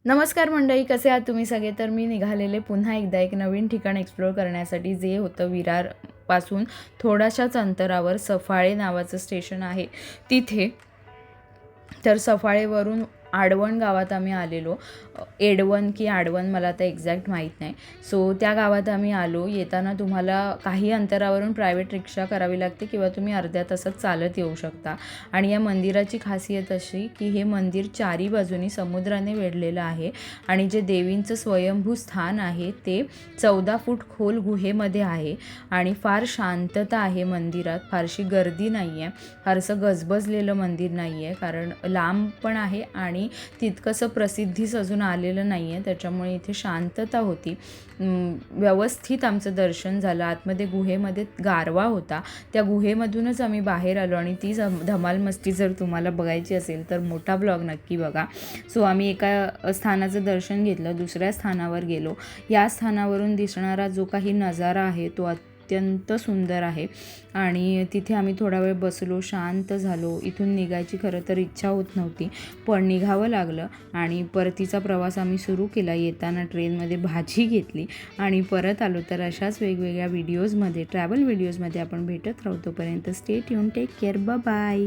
नमस्कार मंडळी, कसे आहात तुम्ही सगळे? तर मी निघालेले पुन्हा एकदा एक नवीन ठिकाण एक्सप्लोअर करण्यासाठी, जे होतं विरारपासून थोड्याशाच अंतरावर सफाळे नावाचं स्टेशन आहे तिथे. तर सफाळेवरून आडवण गावात आम्ही आलेलो. एडवण की आडवण मला आता एक्झॅक्ट माहीत नाही. सो त्या गावात आम्ही आलो. येताना तुम्हाला काही अंतरावरून प्रायव्हेट रिक्षा करावी लागते किंवा तुम्ही अर्ध्या तासात चालत येऊ शकता. आणि या मंदिराची खासियत अशी की हे मंदिर चारी बाजूनी समुद्राने वेढलेलं आहे आणि जे देवींचं स्वयंभू स्थान आहे ते 14 फूट खोल गुहेमध्ये आहे आणि फार शांतता आहे मंदिरात. फारशी गर्दी नाही आहे, फारसं गजबजलेलं मंदिर नाही आहे, कारण लांब पण आहे आणि तितकंसं प्रसिद्धीस अजून आलेलं नाही आहे, त्याच्यामुळे इथे शांतता होती. व्यवस्थित आमचं दर्शन झालं. आतमध्ये गुहेमध्ये गारवा होता, त्या गुहेमधूनच आम्ही बाहेर आलो आणि ती धमाल मस्ती जर तुम्हाला बघायची असेल तर मोठा ब्लॉग नक्की बघा. सो आम्ही एका स्थानाचं दर्शन घेतलं, दुसऱ्या स्थानावर गेलो. या स्थानावरून दिसणारा जो काही नजारा आहे तो अत्यंत सुंदर आहे आणि तिथे आम्ही थोडा वेळ बसलो, शांत झालो. इथून निघायची खरं तर इच्छा होत नव्हती, पण निघावं लागलं आणि परतीचा प्रवास आम्ही सुरू केला. येताना ट्रेनमध्ये भाजी घेतली आणि परत आलो. तर अशाच वेगवेगळ्या व्हिडिओजमध्ये, ट्रॅव्हल व्हिडिओजमध्ये आपण भेटत राहू. तोपर्यंत stay tune, take care, bye bye.